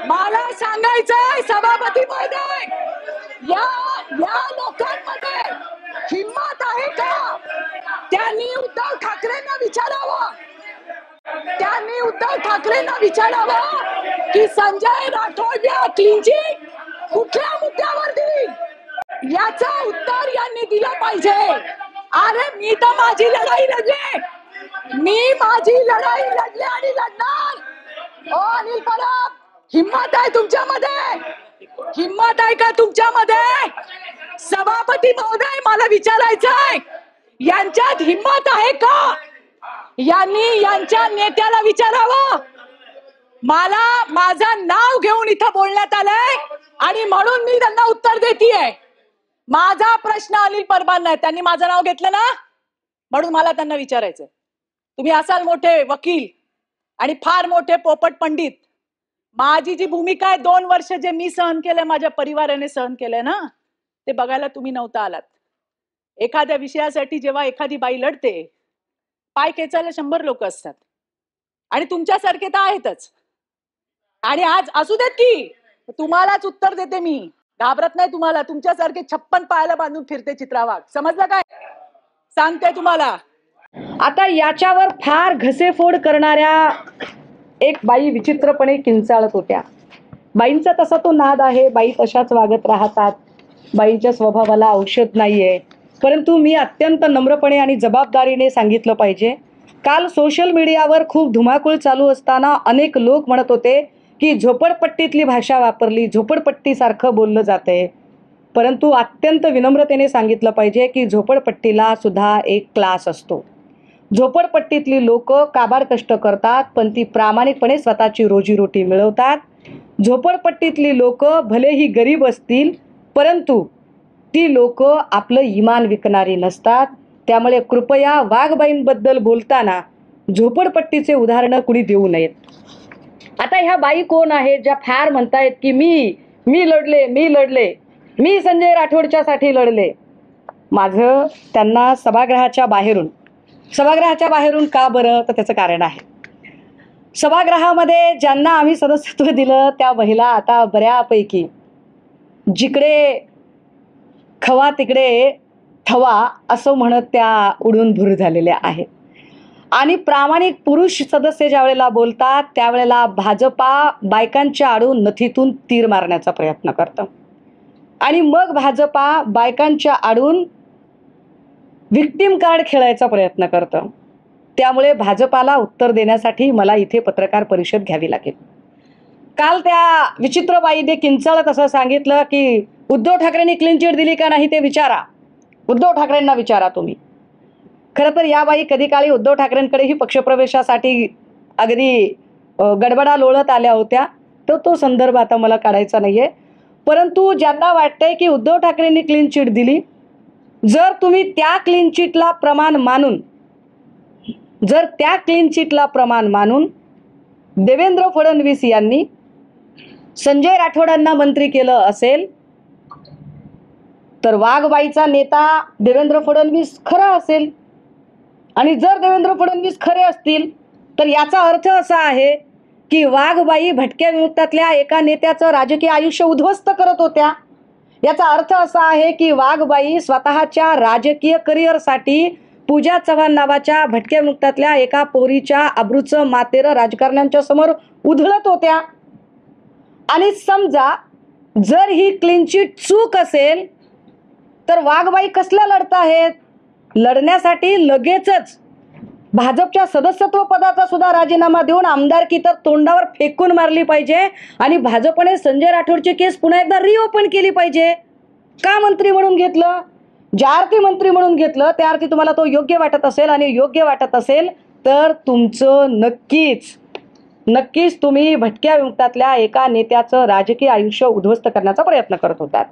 मला सांगायचंय सभापती महोदय, या लोकांमध्ये हिम्मत आहे का? त्यांनी उद्धव ठाकरेंना विचारावं, की संजय राठोड या क्लीन चिट कुठल्या मुद्द्यावर दिली, याचं उत्तर यांनी दिलं पाहिजे. अरे मी तर माझी लढाई लढले, आणि लढणार. ओ अनिल परब, हिम्मत आहे तुमच्यामध्ये? हिम्मत आहे का तुमच्यामध्ये? सभापती महोदय, मला विचारायचंय, यांच्यात हिम्मत आहे का? यांनी यांच्या नेत्याला विचारावं. मला माझं नाव घेऊन इथं बोलण्यात आलंय आणि म्हणून मी त्यांना उत्तर देतीये. माझा प्रश्न अनिल परबांना आहे, त्यांनी माझं नाव घेतलं ना, म्हणून मला त्यांना विचारायचंय. तुम्ही असाल मोठे वकील आणि फार मोठे पोपट पंडित. माझी जी भूमिका आहे, 2 वर्ष जे मी सहन केलंय, माझ्या परिवाराने सहन केलंय ना, ते बघायला तुम्ही नव्हता आलात. एखाद्या विषयासाठी जेव्हा एखादी बाई लढते, पाय खेचायला 100 लोक असतात आणि तुमच्यासारखे तर आहेतच. आणि आज असू देत की तुम्हालाच उत्तर देते मी, घाबरत नाही तुम्हाला. तुमच्यासारखे 56 पायाला बांधून फिरते चित्रा वाघ, समजलं काय? सांगते तुम्हाला. आता याच्यावर फार घसेफोड करणाऱ्या एक बाई विचित्रपणे किंचाळत होत्या. बाईंचा तसा तो नाद आहे, बाई तशाच वागत राहतात, बाईच्या स्वभावाला औषध नाहीये. परंतु मी अत्यंत नम्रपणे आणि जबाबदारीने सांगितलं पाहिजे. काल सोशल मीडियावर खूप धुमाकूळ चालू असताना अनेक लोक म्हणत होते की झोपडपट्टीतली भाषा वापरली, झोपडपट्टीसारखं बोललं जातंय. परंतु अत्यंत विनम्रतेने सांगितलं पाहिजे की झोपडपट्टीला सुद्धा एक क्लास असतो. झोपडपट्टीतली लोक काबाड कष्ट करतात, पण ती प्रामाणिकपणे स्वतःची रोजीरोटी मिळवतात. झोपडपट्टीतली लोक भलेही गरीब असतील, परंतु ती लोक आपलं इमान विकणारी नसतात. त्यामुळे कृपया वाघबाईंबद्दल बोलताना झोपडपट्टीचे उदाहरणं कुणी देऊ नयेत. आता ह्या बाई कोण आहेत ज्या फार म्हणतायत की मी लढले, मी संजय राठोडच्या साठी लढले. माझं त्यांना सभागृहाच्या बाहेरून का बरं, तर त्याचं कारण आहे. सभागृहामध्ये ज्यांना आम्ही सदस्यत्व दिलं त्या महिला आता बऱ्यापैकी जिकडे खवा तिकडे थवा असं म्हणत त्या उडून भूर झालेल्या आहेत. आणि प्रामाणिक पुरुष सदस्य ज्या वेळेला बोलतात त्यावेळेला भाजपा बायकांच्या आडून नथीतून तीर मारण्याचा प्रयत्न करतं आणि मग भाजपा बायकांच्या आडून व्हिक्टिम कार्ड खेळायचा प्रयत्न करतं. त्यामुळे भाजपाला उत्तर देण्यासाठी मला इथे पत्रकार परिषद घ्यावी लागेल. काल त्या विचित्र बाईने किंचाळत असं सांगितलं की उद्धव ठाकरेंनी क्लीन चिट दिली का नाही ते विचारा, उद्धव ठाकरेंना विचारा तुम्ही. खरं तर या बाई कधी काळी उद्धव ठाकरेंकडेही पक्षप्रवेशासाठी अगदी गडबडा लोळत आल्या होत्या, तर तो संदर्भ आता मला काढायचा नाहीये. परंतु ज्यांना वाटतंय की उद्धव ठाकरेंनी क्लीन चिट दिली, जर तुम्ही त्या क्लीन चिटला प्रमाण मानून देवेंद्र फडणवीस यांनी संजय राठोडांना मंत्री केलं असेल, तर वाघबाईचा नेता देवेंद्र फडणवीस खरा असेल. आणि जर देवेंद्र फडणवीस खरे असतील तर याचा अर्थ असा आहे की वाघबाई भटक्या विमुक्तातल्या एका नेत्याचं राजकीय आयुष्य उद्ध्वस्त करत होत्या. याचा अर्थ असा आहे की वाघबाई स्वतःच्या राजकीय करिअरसाठी पूजा चव्हाण नावाच्या भटक्या विमुक्तातल्या एका पोरीच्या अब्रूचं मातेरं राजकारण्यांच्या समोर उधळत होत्या. आणि समजा जर ही क्लीन चिट चूक असेल तर वाघबाई कसल्या लढत आहेत? लढण्यासाठी लगेचच भाजपच्या सदस्यत्व पदाचा सुद्धा राजीनामा देऊन आमदारकी तर तोंडावर फेकून मारली पाहिजे आणि भाजपने संजय राठोडची केस पुन्हा एकदा रिओपन केली पाहिजे. का मंत्री म्हणून घेतलं? ज्या अर्थी मंत्री म्हणून घेतलं त्या अर्थी तुम्हाला तो योग्य वाटत असेल, आणि योग्य वाटत असेल तर तुमचं नक्कीच तुम्ही भटक्या विमुक्तातल्या एका नेत्याचं राजकीय आयुष्य उद्ध्वस्त करण्याचा प्रयत्न करत होतात.